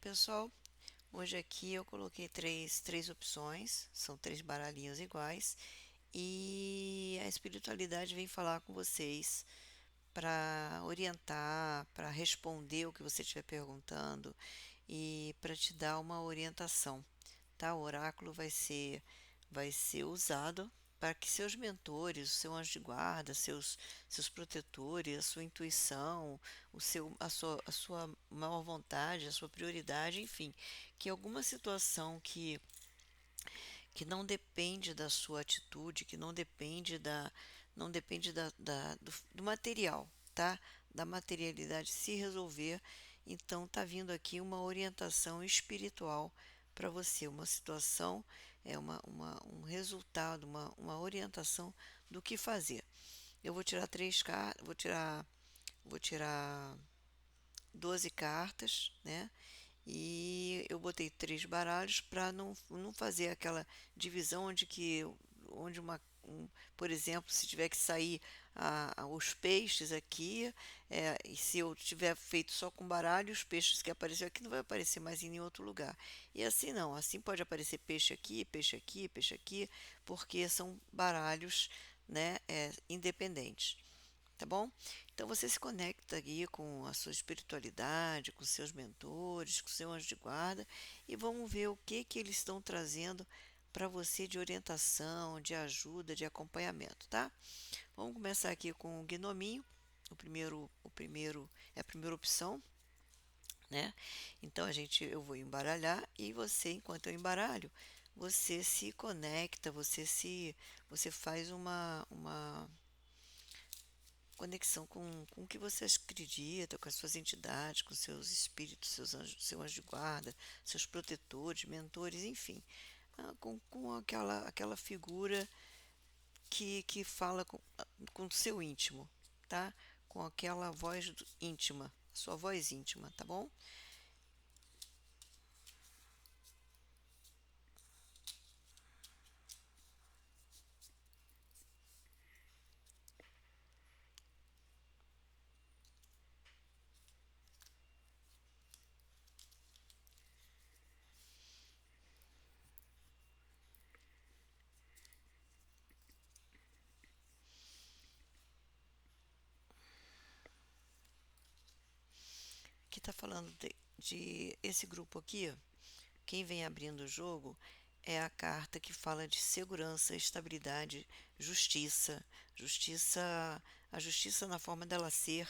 pessoal? Hoje aqui eu coloquei três opções, são três baralhinhos iguais, e a espiritualidade vem falar com vocês para orientar, para responder o que você estiver perguntando e para te dar uma orientação, tá? O oráculo vai ser usado para que seus mentores, o seu anjo de guarda, seus protetores, a sua intuição, a sua maior vontade, a sua prioridade, enfim, que alguma situação que não depende da sua atitude, que não depende do material, tá? Da materialidade se resolver. Então tá vindo aqui uma orientação espiritual para você, uma situação, um resultado, uma orientação do que fazer. Eu vou tirar três cartas, vou tirar 12 cartas, né? E eu botei três baralhos para não fazer aquela divisão onde por exemplo, se tiver que sair os peixes aqui, e se eu tiver feito só com baralho, os peixes que apareceu aqui não vai aparecer mais em nenhum outro lugar. E assim não, assim pode aparecer peixe aqui, peixe aqui, peixe aqui, porque são baralhos, né, independentes. Tá bom? Então você se conecta aqui com a sua espiritualidade, com seus mentores, com seu anjo de guarda e vamos ver o que eles estão trazendo para você de orientação, de ajuda, de acompanhamento, tá? Vamos começar aqui com o gnominho. O primeiro é a primeira opção, né? Então eu vou embaralhar e você, enquanto eu embaralho, você se conecta, você faz uma conexão com o que você acredita, com as suas entidades, com seus espíritos, seus anjos, seu anjo de guarda, seus protetores, mentores, enfim, com aquela figura que fala com o seu íntimo, tá? Com aquela voz íntima, sua voz íntima, tá bom? Que tá falando de esse grupo aqui, quem vem abrindo o jogo é a carta que fala de segurança, estabilidade, justiça. Justiça, a justiça na forma dela ser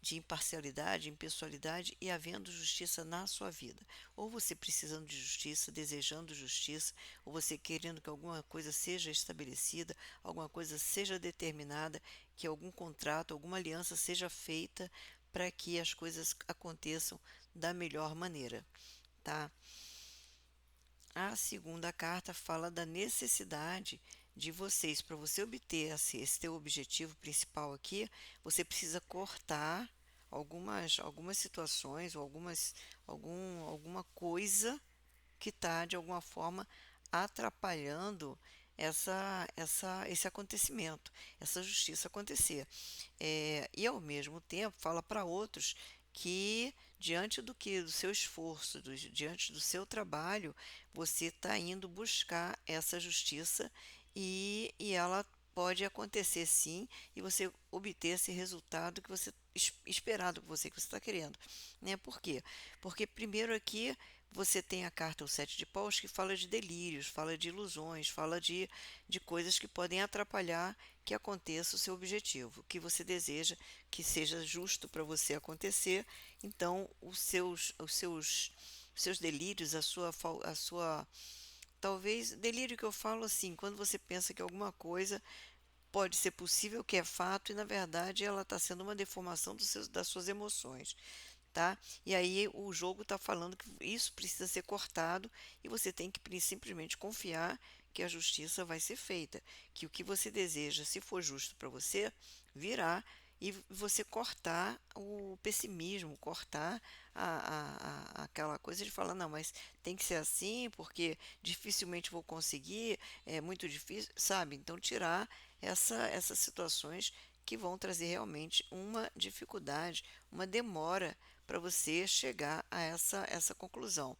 de imparcialidade, impessoalidade e havendo justiça na sua vida. Ou você precisando de justiça, desejando justiça, ou você querendo que alguma coisa seja estabelecida, alguma coisa seja determinada, que algum contrato, alguma aliança seja feita para que as coisas aconteçam da melhor maneira, tá? A segunda carta fala da necessidade de vocês, para você obter esse teu objetivo principal aqui, você precisa cortar algumas situações ou alguma coisa que está de alguma forma atrapalhando esse acontecimento, essa justiça acontecer. E ao mesmo tempo fala para outros que diante do seu esforço, diante do seu trabalho, você está indo buscar essa justiça e ela pode acontecer sim e você obter esse resultado que você esperado por você que você está querendo, né? Por quê? Porque primeiro aqui você tem a carta o sete de paus que fala de delírios, fala de ilusões, fala de coisas que podem atrapalhar que aconteça o seu objetivo, que você deseja que seja justo para você acontecer. Então, os seus delírios, a sua talvez delírio que eu falo assim, quando você pensa que alguma coisa pode ser possível, que é fato, e na verdade ela está sendo uma deformação das suas emoções, tá? E aí o jogo está falando que isso precisa ser cortado e você tem que simplesmente confiar que a justiça vai ser feita, que o que você deseja, se for justo para você, virá e você cortar o pessimismo, cortar aquela coisa de falar, não, mas tem que ser assim, porque dificilmente vou conseguir, é muito difícil, sabe? Então tirar essas situações que vão trazer realmente uma dificuldade, uma demora para você chegar a essa conclusão.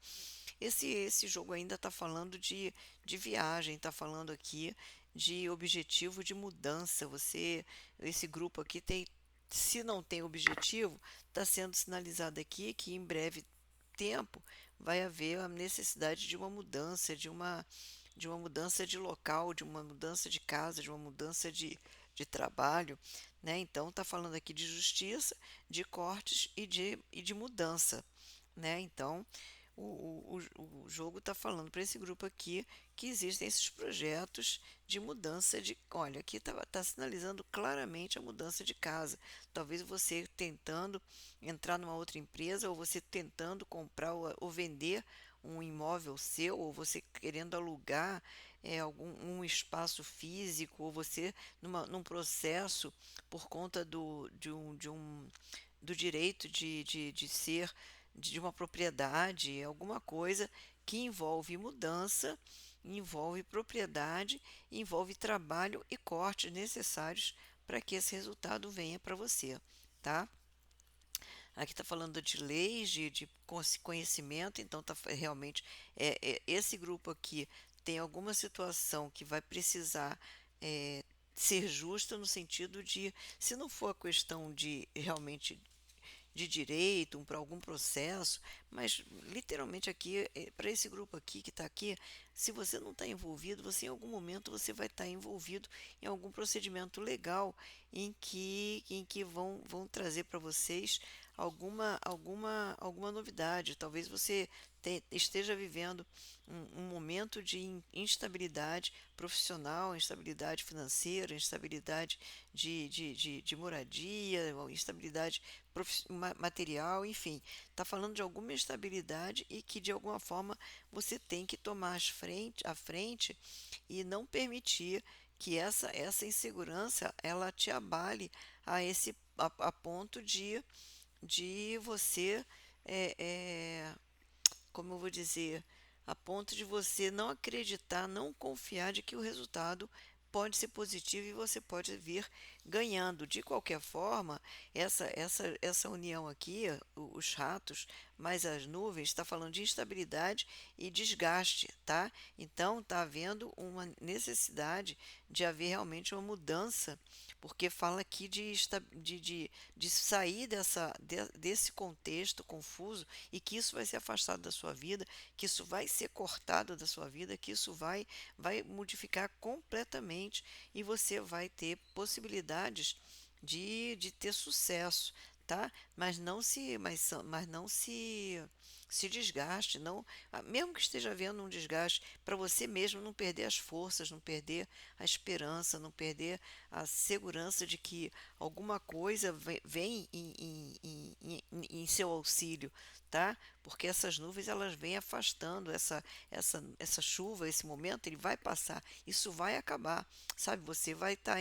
Esse jogo ainda está falando de viagem, está falando aqui de objetivo de mudança. Esse grupo aqui tem, se não tem objetivo, está sendo sinalizado aqui que em breve tempo vai haver a necessidade de uma mudança, de uma mudança de local, de uma mudança de casa, de uma mudança de trabalho, né? Então está falando aqui de justiça, de cortes e de mudança, né? Então o jogo está falando para esse grupo aqui que existem esses projetos de mudança de. Olha, aqui tá sinalizando claramente a mudança de casa. Talvez você tentando entrar numa outra empresa, ou você tentando comprar ou vender um imóvel seu, ou você querendo alugar algum um espaço físico, ou você num processo por conta do direito de ser de uma propriedade, alguma coisa que envolve mudança, envolve propriedade, envolve trabalho e cortes necessários para que esse resultado venha para você, tá? Aqui está falando de leis, de conhecimento, então realmente esse grupo aqui tem alguma situação que vai precisar é, ser justa no sentido de, se não for a questão de realmente de direito, para algum processo, mas literalmente aqui, para esse grupo aqui que está aqui, se você não está envolvido, você em algum momento você vai estar envolvido em algum procedimento legal em que vão trazer para vocês alguma novidade. Talvez você esteja vivendo um momento de instabilidade profissional, instabilidade financeira, instabilidade de moradia, ou instabilidade material, enfim, está falando de alguma instabilidade e que de alguma forma você tem que tomar a frente e não permitir que essa insegurança ela te abale a ponto de você é, é, como eu vou dizer, a ponto de você não acreditar, não confiar de que o resultado pode ser positivo e você pode vir ganhando. De qualquer forma, essa união aqui, os ratos mais as nuvens, está falando de instabilidade e desgaste, tá? Então, está havendo uma necessidade de haver realmente uma mudança, porque fala aqui de sair desse contexto confuso e que isso vai ser afastado da sua vida, que isso vai ser cortado da sua vida, que isso vai modificar completamente e você vai ter possibilidades de ter sucesso, tá? Mas não se desgaste, não, mesmo que esteja havendo um desgaste, para você mesmo não perder as forças, não perder a esperança, não perder a segurança de que alguma coisa vem em seu auxílio, tá? Porque essas nuvens elas vêm afastando essa chuva, esse momento, ele vai passar, isso vai acabar, sabe? Você vai estar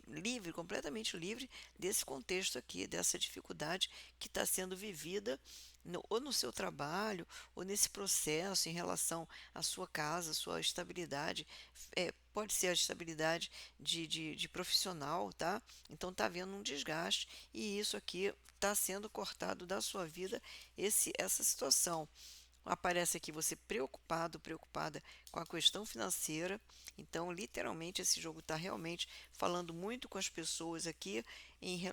livre, completamente livre desse contexto aqui, dessa dificuldade que está sendo vivida ou no seu trabalho, ou nesse processo em relação à sua casa, sua estabilidade. Pode ser a estabilidade de profissional, tá? Então está havendo um desgaste e isso aqui está sendo cortado da sua vida, essa situação. Aparece aqui você preocupado, preocupada com a questão financeira. Então, literalmente, esse jogo está realmente falando muito com as pessoas aqui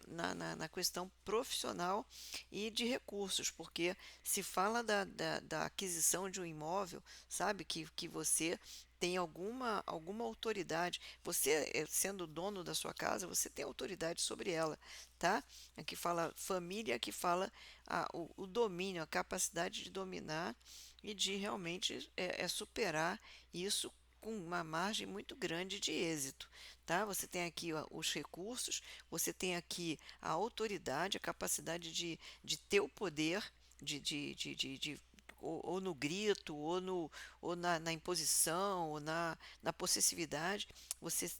na questão profissional e de recursos, porque se fala da aquisição de um imóvel, sabe, que você tem alguma autoridade, você sendo dono da sua casa, você tem autoridade sobre ela, tá? Aqui fala família, aqui fala o domínio, a capacidade de dominar e de realmente superar isso com uma margem muito grande de êxito, tá? Você tem aqui ó, os recursos, você tem aqui a autoridade, a capacidade de ter o poder de ou no grito, ou na imposição, ou na possessividade, você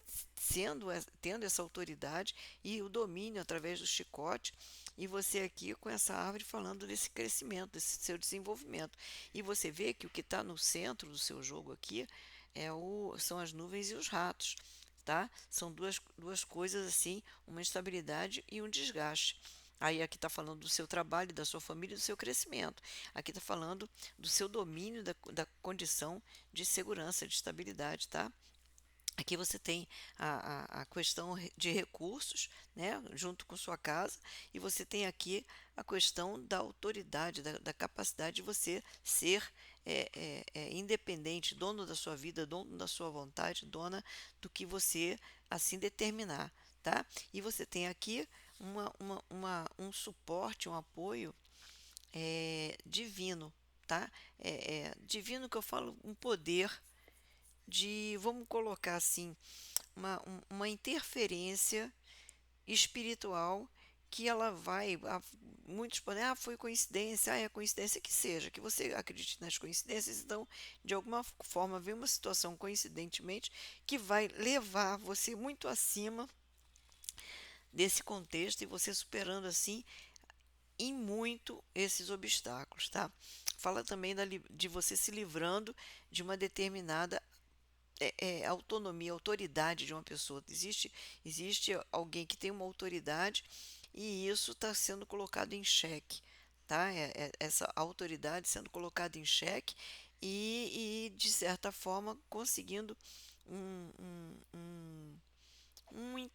tendo essa autoridade e o domínio através do chicote, e você aqui com essa árvore falando desse crescimento, desse seu desenvolvimento. E você vê que o que está no centro do seu jogo aqui são as nuvens e os ratos, tá? São duas coisas assim, uma instabilidade e um desgaste. Aí aqui está falando do seu trabalho, da sua família, do seu crescimento. Aqui está falando do seu domínio da condição de segurança, de estabilidade, tá? Aqui você tem a questão de recursos, né, junto com sua casa, e você tem aqui a questão da autoridade, da capacidade de você ser independente, dono da sua vida, dono da sua vontade, dona do que você assim determinar, tá? E você tem aqui um suporte, um apoio divino, tá? Divino que eu falo, um poder de, vamos colocar assim, uma interferência espiritual que ela vai. Muitos podem, foi coincidência, é coincidência que seja, que você acredite nas coincidências, então, de alguma forma, vem uma situação coincidentemente que vai levar você muito acima desse contexto e você superando assim em muito esses obstáculos, tá? Fala também de você se livrando de uma determinada autonomia, autoridade de uma pessoa. Existe alguém que tem uma autoridade e isso está sendo colocado em xeque, tá? Essa autoridade sendo colocada em xeque e de certa forma conseguindo um, um, um,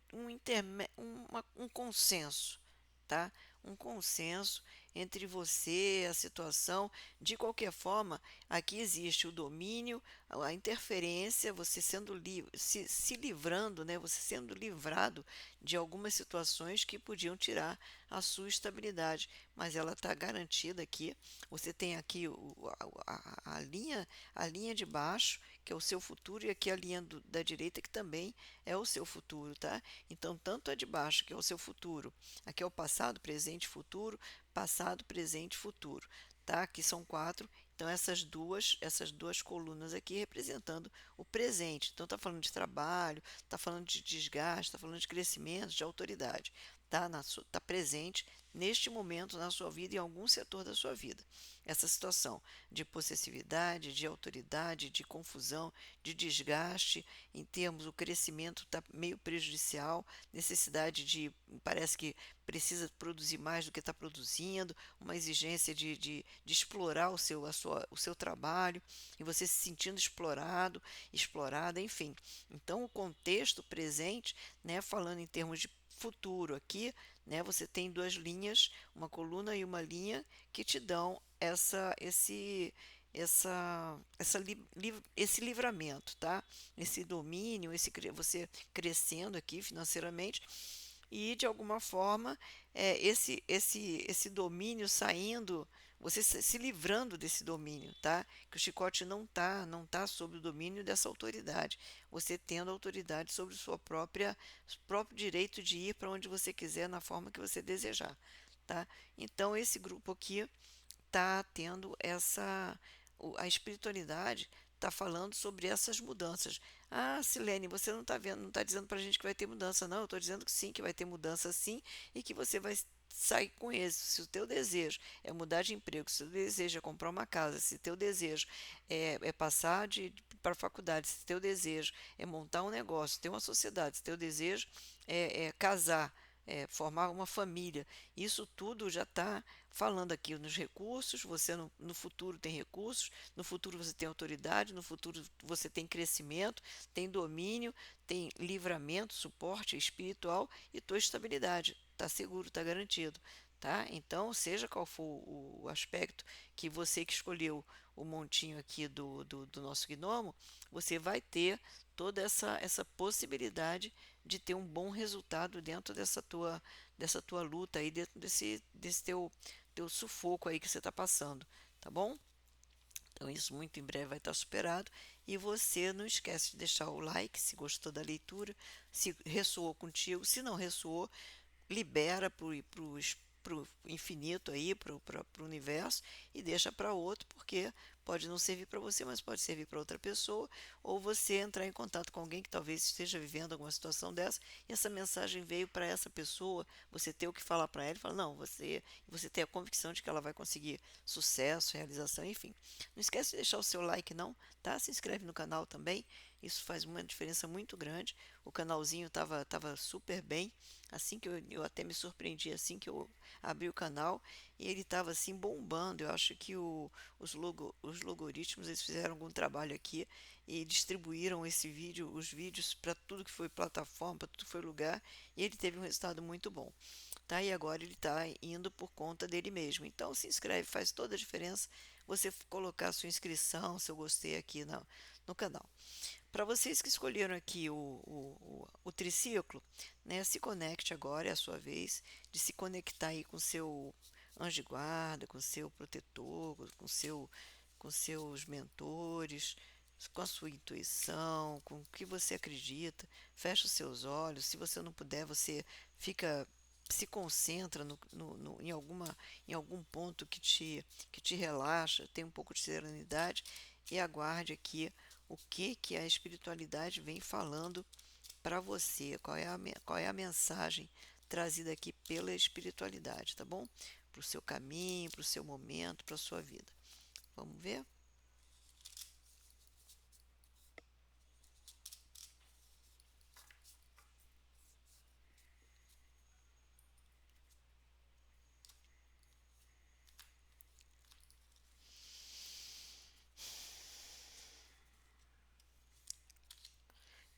um consenso, tá? Um consenso entre você, a situação. De qualquer forma, aqui existe o domínio, a interferência, você sendo se livrando, né? Você sendo livrado de algumas situações que podiam tirar a sua estabilidade, mas ela está garantida aqui. Você tem aqui a linha de baixo, que é o seu futuro, e aqui a linha da direita, que também é o seu futuro, tá? Então, tanto a de baixo, que é o seu futuro, aqui é o passado, presente, futuro, passado, presente, futuro, tá? Aqui são quatro. Então, essas duas colunas aqui representando o presente. Então, está falando de trabalho, está falando de desgaste, está falando de crescimento, de autoridade. Tá presente neste momento na sua vida, em algum setor da sua vida. Essa situação de possessividade, de autoridade, de confusão, de desgaste, em termos, o crescimento está meio prejudicial, necessidade de, parece que precisa produzir mais do que está produzindo, uma exigência de explorar o seu trabalho, e você se sentindo explorado, explorada, enfim. Então, o contexto presente, né, falando em termos de futuro aqui, né, você tem duas linhas, uma coluna e uma linha que te dão esse livramento, tá? Esse domínio, você crescendo aqui financeiramente e de alguma forma esse domínio saindo, você se livrando desse domínio, tá? Que o chicote não tá sob o domínio dessa autoridade. Você tendo autoridade sobre próprio direito de ir para onde você quiser na forma que você desejar, tá? Então esse grupo aqui está tendo a espiritualidade está falando sobre essas mudanças. Ah, Silene, você não está vendo, não está dizendo para a gente que vai ter mudança, não. Eu estou dizendo que sim, que vai ter mudança sim e que você vai sair com êxito. Se o teu desejo é mudar de emprego, se o teu desejo é comprar uma casa, se o teu desejo é passar para a faculdade, se o teu desejo é montar um negócio, ter uma sociedade, se o teu desejo é casar, formar uma família, isso tudo já está falando aqui nos recursos. Você no futuro tem recursos, no futuro você tem autoridade, no futuro você tem crescimento, tem domínio, tem livramento, suporte espiritual e tua estabilidade. Está seguro, está garantido. Tá? Então, seja qual for o aspecto que você que escolheu o montinho aqui do nosso gnomo, você vai ter toda essa possibilidade de ter um bom resultado dentro dessa tua luta aí, dentro desse teu sufoco aí que você está passando, tá bom? Então isso muito em breve vai estar superado e você não esquece de deixar o like se gostou da leitura, se ressoou contigo, se não ressoou, libera para o infinito aí, para o universo e deixa para outro, porque pode não servir para você, mas pode servir para outra pessoa, ou você entrar em contato com alguém que talvez esteja vivendo alguma situação dessa, e essa mensagem veio para essa pessoa, você ter o que falar para ela e falar, não, você ter a convicção de que ela vai conseguir sucesso, realização, enfim. Não esquece de deixar o seu like não, tá? Se inscreve no canal também, isso faz uma diferença muito grande. O canalzinho tava super bem, assim que eu até me surpreendi assim que eu abri o canal e ele estava assim bombando. Eu acho que os logaritmos eles fizeram algum trabalho aqui e distribuíram os vídeos para tudo que foi plataforma, para tudo que foi lugar, e ele teve um resultado muito bom. Tá? E agora ele está indo por conta dele mesmo. Então se inscreve, faz toda a diferença você colocar sua inscrição, seu gostei aqui no canal. Para vocês que escolheram aqui o triciclo, né, se conecte agora, é a sua vez de se conectar aí com seu anjo de guarda, com seu protetor, com seus mentores, com a sua intuição, com o que você acredita. Fecha os seus olhos. Se você não puder, você fica se concentra em algum ponto que te relaxa, tem um pouco de serenidade e aguarde aqui o que a espiritualidade vem falando para você, qual é a mensagem trazida aqui pela espiritualidade, tá bom? Para o seu caminho, para o seu momento, para a sua vida. Vamos ver?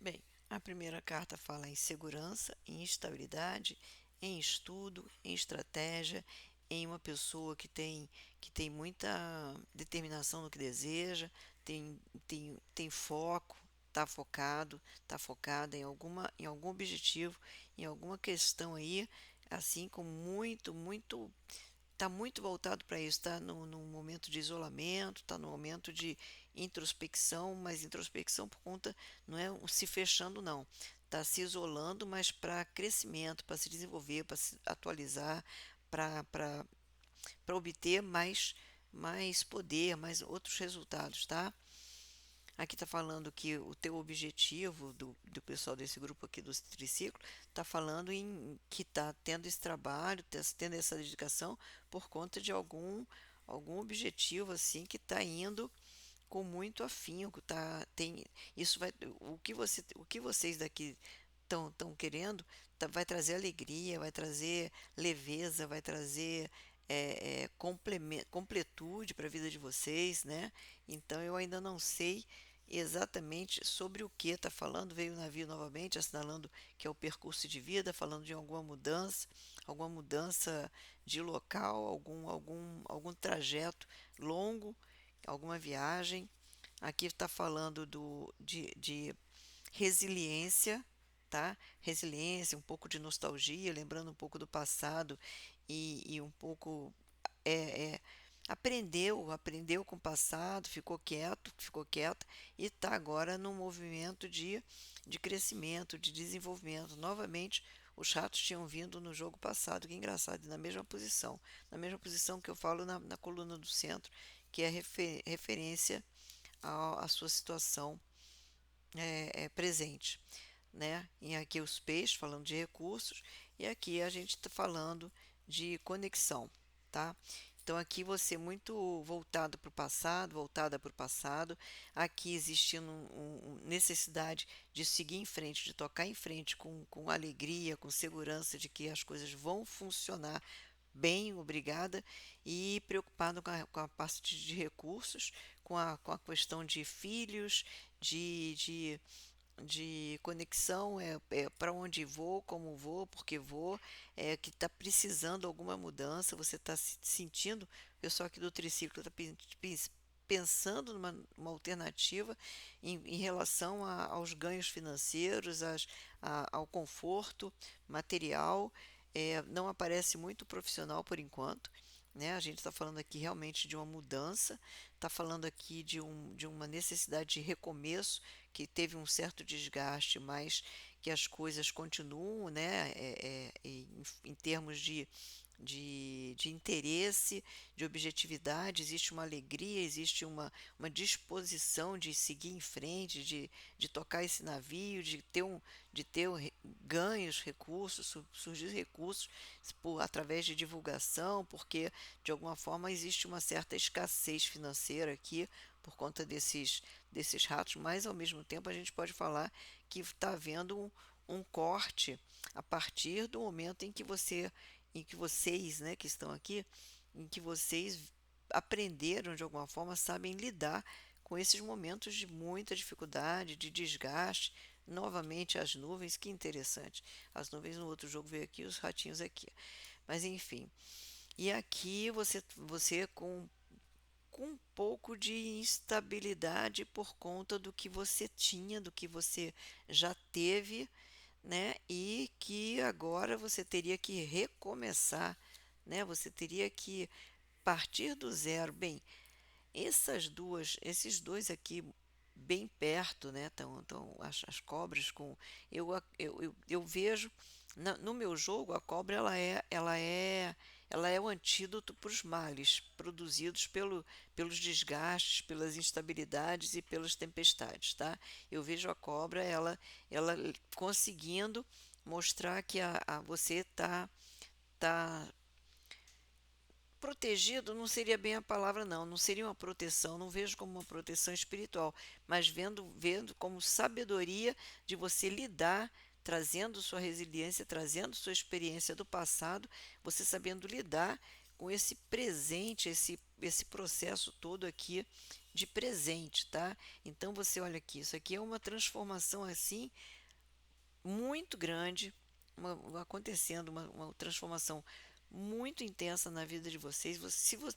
Bem, a primeira carta fala em segurança, em estabilidade, em estudo, em estratégia, em uma pessoa que tem muita determinação no que deseja, tem foco, está focada em algum objetivo, em alguma questão aí, assim com está muito voltado para isso, está num momento de isolamento, está no momento de introspecção, mas introspecção por conta, não é se fechando, não. Está se isolando, mas para crescimento, para se desenvolver, para se atualizar, para obter mais poder, mais outros resultados, tá? Aqui está falando que o teu objetivo do pessoal desse grupo aqui do triciclo está falando em que está tendo esse trabalho, tendo essa dedicação por conta de algum objetivo assim que está indo com muito afinco, tá? Tem isso vai o que vocês daqui estão querendo vai trazer alegria, vai trazer leveza, vai trazer completude para a vida de vocês, né? Então eu ainda não sei exatamente sobre o que está falando. Veio o navio novamente, assinalando que é o percurso de vida, falando de alguma mudança de local, algum trajeto longo, alguma viagem. Aqui está falando de resiliência, tá? Resiliência, um pouco de nostalgia, lembrando um pouco do passado e um pouco é, é, aprendeu com o passado, ficou quieta e está agora num movimento de crescimento, de desenvolvimento. Novamente, os ratos tinham vindo no jogo passado, que é engraçado, na mesma posição que eu falo na coluna do centro, que é referência à sua situação presente, né? E aqui os peixes falando de recursos e aqui a gente está falando de conexão, tá? Então aqui você muito voltado para o passado, voltada para o passado, aqui existindo necessidade de seguir em frente, de tocar em frente com alegria, com segurança de que as coisas vão funcionar bem, obrigada, e preocupado com a parte de recursos, com a questão de filhos, de, de de conexão, para onde vou, como vou, porque vou, que está precisando alguma mudança, você está se sentindo, o pessoal aqui do triciclo está pensando numa alternativa em relação aos ganhos financeiros, ao conforto material, não aparece muito profissional por enquanto, né? A gente está falando aqui realmente de uma mudança, está falando aqui de uma necessidade de recomeço, que teve um certo desgaste, mas que as coisas continuam, né? Em termos de interesse, de objetividade, existe uma alegria, existe uma disposição de seguir em frente, de tocar esse navio, de ter ganhos, recursos, surgir recursos através de divulgação, porque de alguma forma existe uma certa escassez financeira aqui por conta desses ratos, mas ao mesmo tempo a gente pode falar que está havendo um corte a partir do momento em que vocês, né, que estão aqui, em que vocês aprenderam de alguma forma, sabem lidar com esses momentos de muita dificuldade, de desgaste. Novamente as nuvens, que interessante. As nuvens no outro jogo veio aqui, os ratinhos aqui. Mas enfim. E aqui você com um pouco de instabilidade por conta do que você tinha, do que você já teve, né? E que agora você teria que recomeçar, né? Você teria que partir do zero. Bem, esses dois aqui bem perto, né? Tão as cobras com eu vejo no meu jogo a cobra ela é o antídoto para os males produzidos pelos desgastes, pelas instabilidades e pelas tempestades, tá? Eu vejo a cobra ela conseguindo mostrar que você tá protegido não seria bem a palavra, não. Não seria uma proteção, não vejo como uma proteção espiritual, mas vendo como sabedoria de você lidar, trazendo sua resiliência, trazendo sua experiência do passado, você sabendo lidar com esse presente, esse processo todo aqui de presente, tá? Então você olha aqui, isso aqui é uma transformação assim muito grande, acontecendo uma transformação muito intensa na vida de vocês.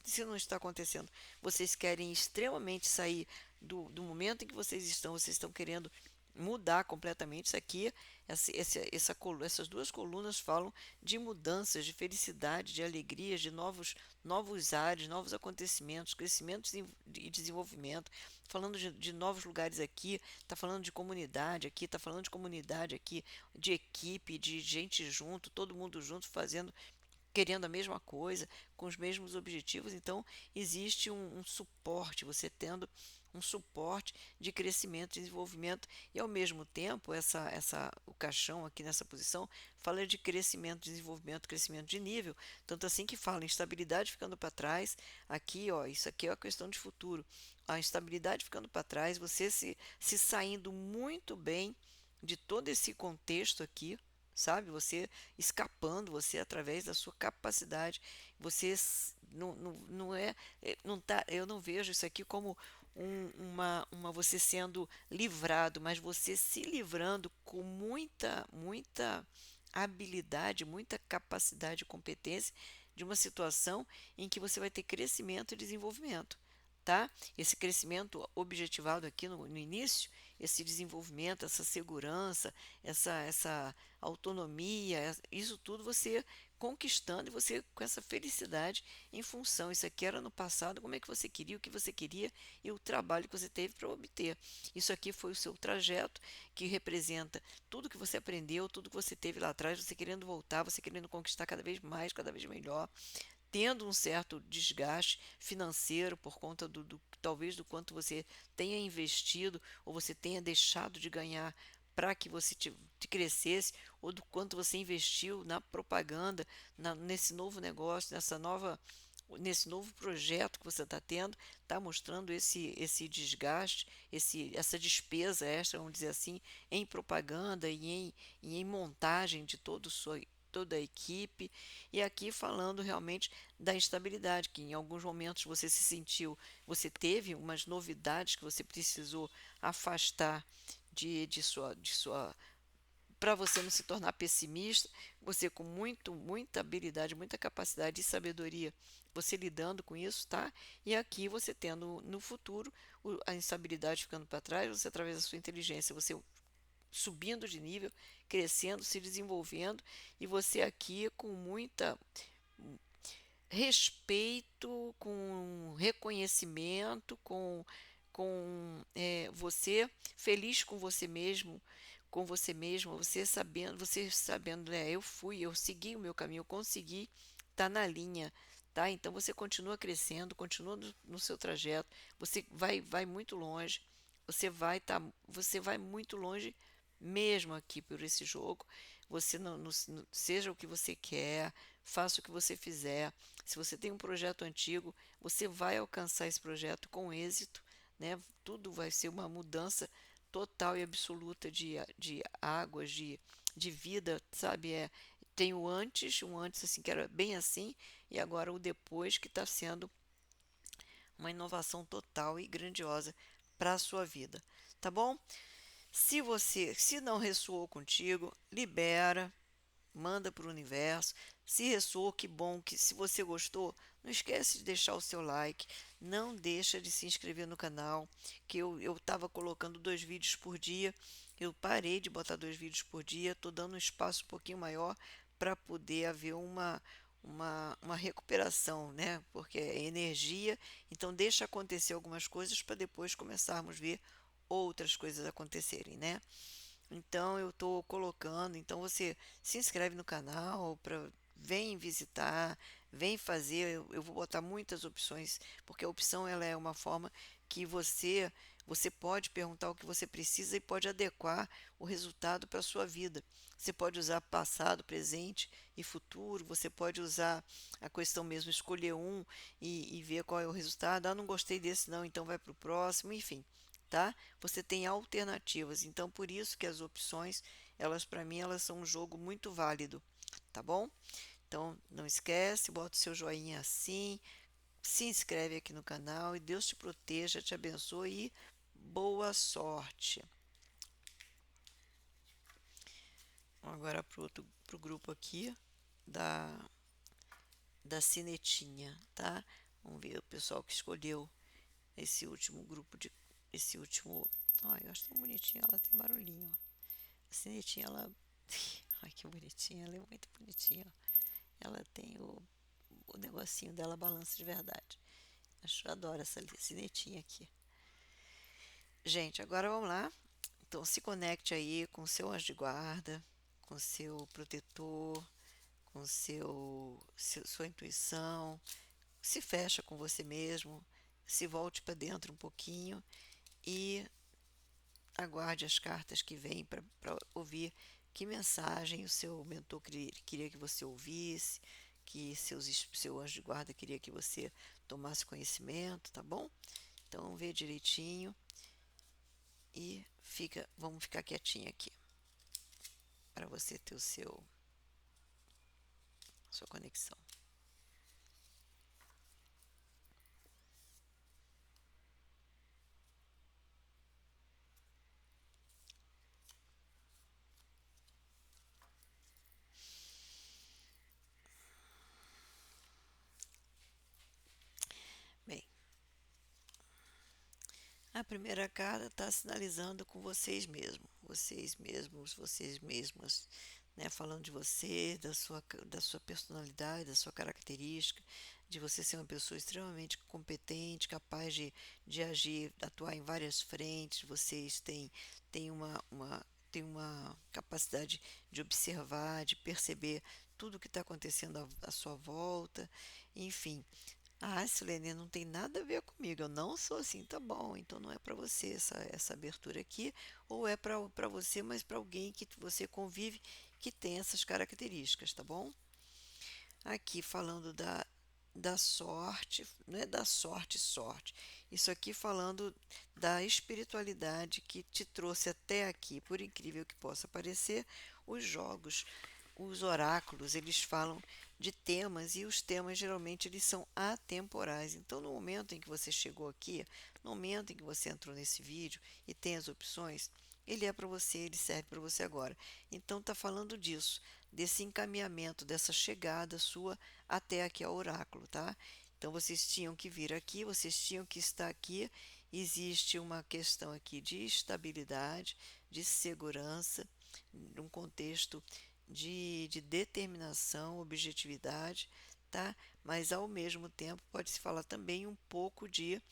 Se não está acontecendo, vocês querem extremamente sair do momento em que vocês estão querendo mudar completamente. Isso aqui, essas duas colunas falam de mudanças, de felicidade, de alegrias, de novos ares, novos acontecimentos, crescimento e desenvolvimento. Falando de novos lugares aqui, está falando de comunidade aqui, está falando de comunidade aqui, de equipe, de gente junto, todo mundo junto fazendo, querendo a mesma coisa, com os mesmos objetivos. Então, existe um suporte, você tendo um suporte de crescimento e desenvolvimento, e ao mesmo tempo, o caixão aqui nessa posição fala de crescimento, desenvolvimento, crescimento de nível, tanto assim que fala em estabilidade ficando para trás, aqui, ó, isso aqui é a questão de futuro, a instabilidade ficando para trás, você se saindo muito bem de todo esse contexto aqui, sabe? Você escapando, você através da sua capacidade, não é, não tá, eu não vejo isso aqui como uma você sendo livrado, mas você se livrando com muita habilidade, muita capacidade e competência de uma situação em que você vai ter crescimento e desenvolvimento, tá? Esse crescimento objetivado aqui no início, esse desenvolvimento, essa segurança, essa autonomia, isso tudo você conquistando e você com essa felicidade em função. Isso aqui era no passado, como é que você queria, o que você queria e o trabalho que você teve para obter. Isso aqui foi o seu trajeto que representa tudo que você aprendeu, tudo que você teve lá atrás, você querendo voltar, você querendo conquistar cada vez mais, cada vez melhor, tendo um certo desgaste financeiro por conta talvez do quanto você tenha investido ou você tenha deixado de ganhar para que você te crescesse, ou do quanto você investiu na propaganda, nesse novo negócio, nesse novo projeto que você está tendo, está mostrando esse desgaste, essa despesa extra, vamos dizer assim, em propaganda e em montagem de toda a equipe, e aqui falando realmente da instabilidade, que em alguns momentos você teve umas novidades que você precisou afastar de sua para você não se tornar pessimista, você com muita habilidade, muita capacidade e sabedoria, você lidando com isso, tá? E aqui você tendo no futuro a instabilidade ficando para trás, você através da sua inteligência, você subindo de nível, crescendo, se desenvolvendo, e você aqui com muita respeito, com reconhecimento, você feliz com você mesmo, você sabendo, né, eu segui o meu caminho, eu consegui tá na linha, tá? Então você continua crescendo, continua no seu trajeto, você vai muito longe, você vai muito longe mesmo aqui por esse jogo. Você seja o que você quer, faça o que você fizer. Se você tem um projeto antigo, você vai alcançar esse projeto com êxito, né? Tudo vai ser uma mudança total e absoluta de águas, de vida, sabe? Tem o antes, um antes assim que era bem assim, e agora o depois que está sendo uma inovação total e grandiosa para a sua vida, tá bom? Se não ressoou contigo, libera, manda para o universo. Se ressoou, que bom, que se você gostou, não esquece de deixar o seu like, não deixa de se inscrever no canal, que eu estava colocando 2 vídeos por dia, eu parei de botar 2 vídeos por dia, estou dando um espaço um pouquinho maior para poder haver uma recuperação, né? Porque é energia, então deixa acontecer algumas coisas para depois começarmos a ver outras coisas acontecerem, né? Então eu estou colocando, então você se inscreve no canal para vem visitar, vem fazer. Eu vou botar muitas opções, porque a opção ela é uma forma que você pode perguntar o que você precisa e pode adequar o resultado para a sua vida. Você pode usar passado, presente e futuro. Você pode usar a questão mesmo, escolher um e ver qual é o resultado. Ah, não gostei desse não, então vai para o próximo, enfim, tá? Você tem alternativas, então por isso que as opções, elas para mim, elas são um jogo muito válido, tá bom? Então não esquece, bota o seu joinha assim, se inscreve aqui no canal e Deus te proteja, te abençoe e boa sorte. Agora pro grupo aqui da da cinetinha, tá? Vamos ver o pessoal que escolheu esse último grupo de esse último. Ai, eu acho tão bonitinho, ela tem barulhinho, ó. A sinetinha, ela. Ai, que bonitinha, ela é muito bonitinha, ó. Ela tem o negocinho dela balança de verdade. Adoro essa sinetinha aqui. Gente, agora vamos lá. Então, se conecte aí com o seu anjo de guarda, com o seu protetor, com sua intuição. Se fecha com você mesmo, se volte para dentro um pouquinho e aguarde as cartas que vêm para ouvir que mensagem o seu mentor queria que você ouvisse, que seu anjo de guarda queria que você tomasse conhecimento, tá bom? Então vê direitinho e vamos ficar quietinho aqui para você ter sua conexão. Bem, a primeira carta está sinalizando com vocês mesmas, né? Falando de você, da sua personalidade, da sua característica, de você ser uma pessoa extremamente competente, capaz de agir, atuar em várias frentes. Vocês têm uma capacidade de observar, de perceber tudo o que está acontecendo à sua volta, enfim. Ah, Silene, não tem nada a ver comigo. Eu não sou assim, tá bom. Então não é para você essa abertura aqui, ou é para você, mas para alguém que você convive que tem essas características, tá bom? Aqui falando da sorte, não é da sorte, sorte. Isso aqui falando da espiritualidade que te trouxe até aqui, por incrível que possa parecer, os jogos, os oráculos, eles falam de temas e os temas geralmente eles são atemporais. Então, no momento em que você chegou aqui, no momento em que você entrou nesse vídeo e tem as opções, ele é para você, ele serve para você agora. Então, está falando disso, desse encaminhamento, dessa chegada sua até aqui ao oráculo, tá? Então, vocês tinham que vir aqui, vocês tinham que estar aqui. Existe uma questão aqui de estabilidade, de segurança, num contexto de determinação, objetividade, tá? Mas ao mesmo tempo pode-se falar também um pouco de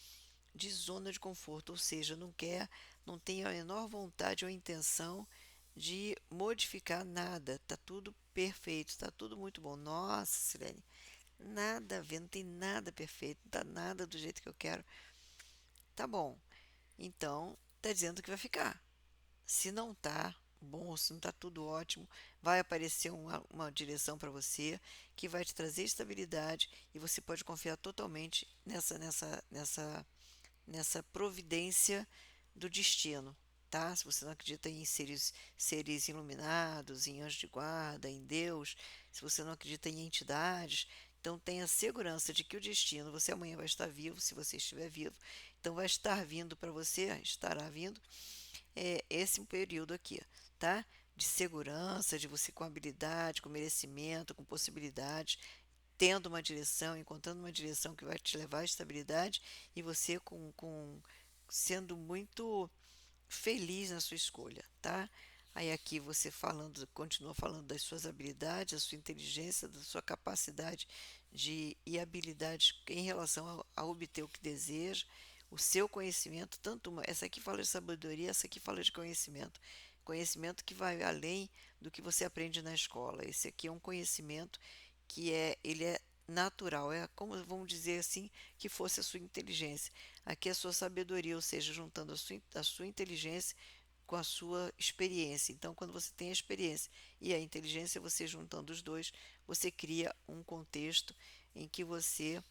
zona de conforto, ou seja, não tem a menor vontade ou intenção de modificar nada, tá tudo perfeito, tá tudo muito bom. Nossa, Silene, nada a ver, não tem nada perfeito, não tá nada do jeito que eu quero. Tá bom, então tá dizendo que vai ficar. Se não tá bom, se não tá tudo ótimo, vai aparecer uma direção para você que vai te trazer estabilidade e você pode confiar totalmente nessa providência do destino, tá? Se você não acredita em seres iluminados, em anjo de guarda, em Deus, se você não acredita em entidades, então tenha segurança de que o destino, você amanhã vai estar vivo, se você estiver vivo, então vai estar vindo para você, estará vindo esse período aqui, tá? De segurança, de você com habilidade, com merecimento, com possibilidades, tendo uma direção, encontrando uma direção que vai te levar à estabilidade e você sendo muito feliz na sua escolha, tá? Aí aqui você falando, continua falando das suas habilidades, da sua inteligência, da sua capacidade e habilidade em relação a obter o que deseja, o seu conhecimento, essa aqui fala de sabedoria, essa aqui fala de conhecimento. Conhecimento que vai além do que você aprende na escola. Esse aqui é um conhecimento ele é natural, é como vamos dizer assim, que fosse a sua inteligência. Aqui é a sua sabedoria, ou seja, juntando a sua inteligência com a sua experiência. Então, quando você tem a experiência e a inteligência, você juntando os dois, você cria um contexto em que você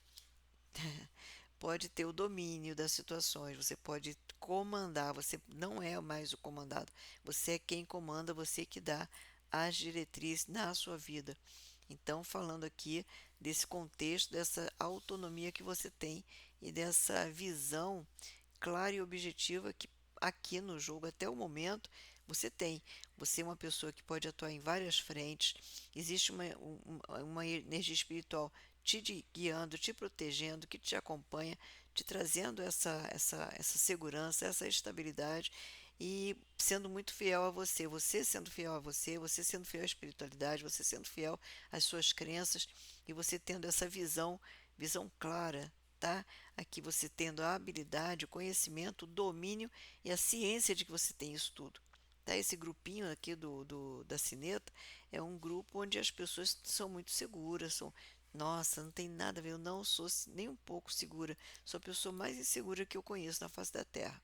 pode ter o domínio das situações, você pode comandar, você não é mais o comandado, você é quem comanda, você que dá as diretrizes na sua vida. Então, falando aqui desse contexto, dessa autonomia que você tem e dessa visão clara e objetiva que aqui no jogo, até o momento, você tem. Você é uma pessoa que pode atuar em várias frentes, existe uma energia espiritual guiando, te protegendo, que te acompanha, te trazendo essa segurança, essa estabilidade e sendo muito fiel a você, você sendo fiel a você, você sendo fiel à espiritualidade, você sendo fiel às suas crenças e você tendo essa visão clara, tá? Aqui você tendo a habilidade, o conhecimento, o domínio e a ciência de que você tem isso tudo. Tá? Esse grupinho aqui da Sineta é um grupo onde as pessoas são muito seguras, nossa, não tem nada a ver, eu não sou nem um pouco segura, sou a pessoa mais insegura que eu conheço na face da Terra.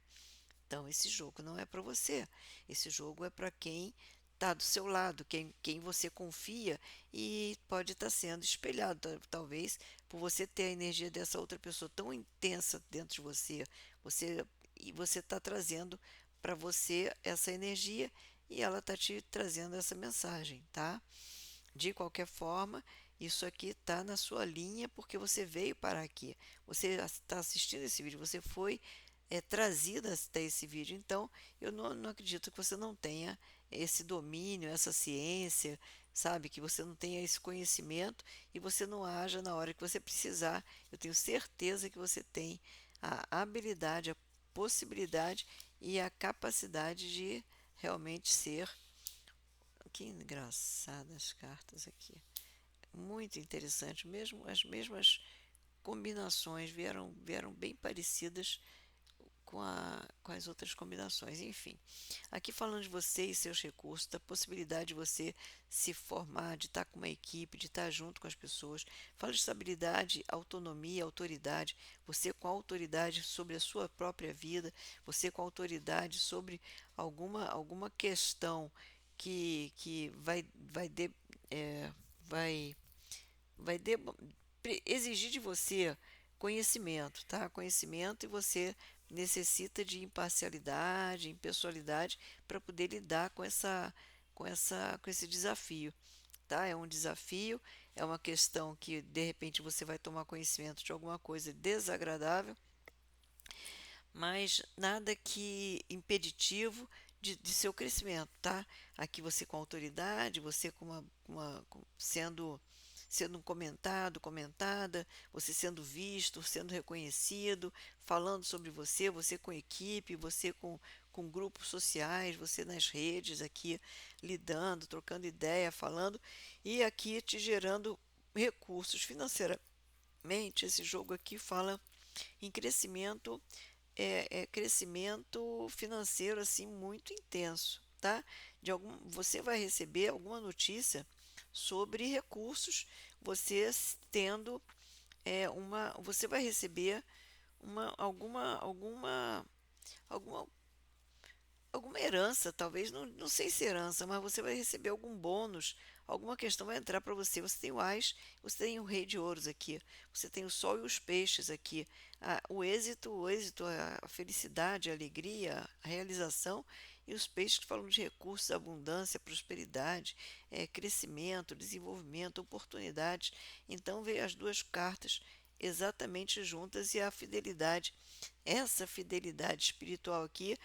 Então, esse jogo não é para você. Esse jogo é para quem está do seu lado, quem você confia e pode estar sendo espelhado, talvez, por você ter a energia dessa outra pessoa tão intensa dentro de você e você está trazendo para você essa energia e ela está te trazendo essa mensagem, tá? De qualquer forma, isso aqui está na sua linha porque você veio para aqui. Você está assistindo esse vídeo, você foi trazida até esse vídeo. Então, eu não acredito que você não tenha esse domínio, essa ciência, sabe? Que você não tenha esse conhecimento e você não haja na hora que você precisar. Eu tenho certeza que você tem a habilidade, a possibilidade e a capacidade de realmente ser. Que engraçadas as cartas aqui. Muito interessante, mesmo as mesmas combinações vieram bem parecidas com as outras combinações. Enfim, aqui falando de você e seus recursos, da possibilidade de você se formar, de estar com uma equipe, de estar junto com as pessoas. Fala de estabilidade, autonomia, autoridade. Você com autoridade sobre a sua própria vida, você com autoridade sobre alguma questão que é, vai vai de- exigir de você conhecimento, tá? Conhecimento e você necessita de imparcialidade, impessoalidade para poder lidar com esse desafio, tá? É um desafio, é uma questão que de repente você vai tomar conhecimento de alguma coisa desagradável, mas nada que impeditivo de seu crescimento, tá? Aqui você com autoridade, você com sendo comentado, comentada, você sendo visto, sendo reconhecido, falando sobre você, você com equipe, você com grupos sociais, você nas redes aqui lidando, trocando ideia, falando e aqui te gerando recursos financeiramente. Esse jogo aqui fala em crescimento crescimento financeiro assim muito intenso, tá? Você vai receber alguma notícia sobre recursos você tendo você vai receber uma alguma alguma herança, talvez, não sei se herança, mas você vai receber algum bônus, alguma questão vai entrar para você. Você tem o Ás, você tem o Rei de Ouros aqui, você tem o Sol e os Peixes aqui. O êxito, a felicidade, a alegria, a realização, e os peixes que falam de recursos, abundância, prosperidade, crescimento, desenvolvimento, oportunidades. Então veio as duas cartas exatamente juntas e a fidelidade, essa fidelidade espiritual aqui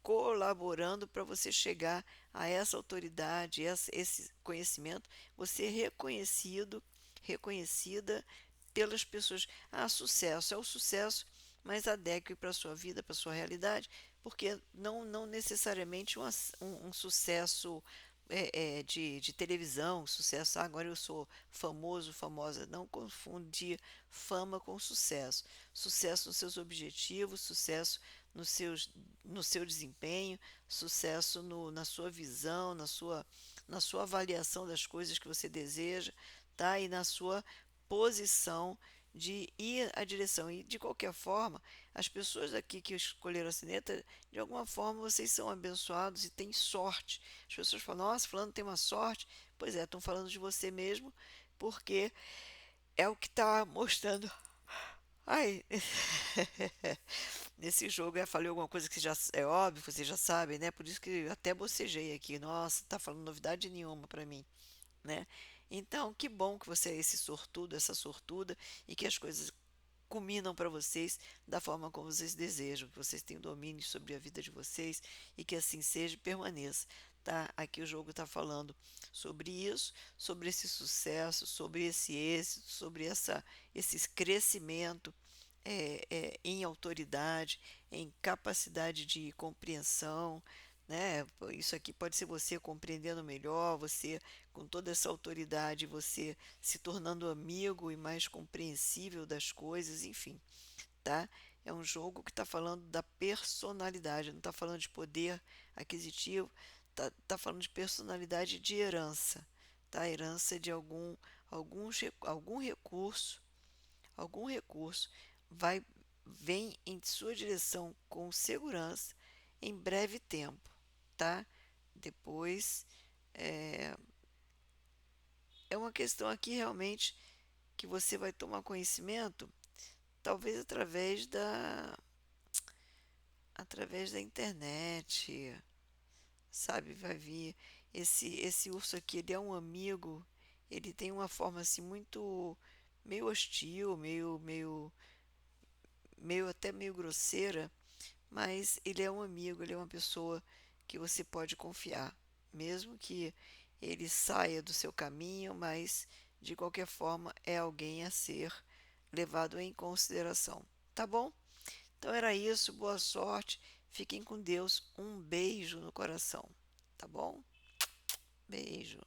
colaborando para você chegar a essa autoridade, esse conhecimento, você é reconhecido, reconhecida pelas pessoas. Sucesso é o sucesso, mas adeque para a sua vida, para a sua realidade, porque não necessariamente um sucesso de televisão, sucesso, agora eu sou famoso, famosa. Não confundir fama com sucesso. Sucesso nos seus objetivos, sucesso nos seus, no seu desempenho, sucesso na sua visão, na sua avaliação das coisas que você deseja, tá? E na sua posição de ir à direção. E de qualquer forma, as pessoas aqui que escolheram a sineta, de alguma forma vocês são abençoados e têm sorte. As pessoas falam, nossa, fulano tem uma sorte. Pois é, estão falando de você mesmo, porque é o que está mostrando. Ai, nesse jogo eu falei alguma coisa que já é óbvio, vocês já sabem, né? Por isso que eu até bocejei aqui. Nossa, tá falando novidade nenhuma para mim, né? Então, que bom que você é esse sortudo, essa sortuda, e que as coisas culminam para vocês da forma como vocês desejam, que vocês tenham domínio sobre a vida de vocês e que assim seja e permaneça. Tá? Aqui o jogo está falando sobre isso, sobre esse sucesso, sobre esse êxito, sobre esse crescimento em autoridade, em capacidade de compreensão, né? Isso aqui pode ser você compreendendo melhor, você com toda essa autoridade, você se tornando amigo e mais compreensível das coisas, enfim, tá? É um jogo que está falando da personalidade, não está falando de poder aquisitivo, tá falando de personalidade de herança, tá? Herança de algum recurso vai vem em sua direção com segurança em breve tempo, tá? Depois é uma questão aqui realmente que você vai tomar conhecimento, talvez através da internet, sabe? Vai vir esse urso aqui, ele é um amigo, ele tem uma forma assim muito meio hostil, meio grosseira, mas ele é um amigo, ele é uma pessoa que você pode confiar, mesmo que ele saia do seu caminho, mas de qualquer forma é alguém a ser levado em consideração. Tá bom? Então era isso, boa sorte, fiquem com Deus, um beijo no coração, tá bom? Beijo.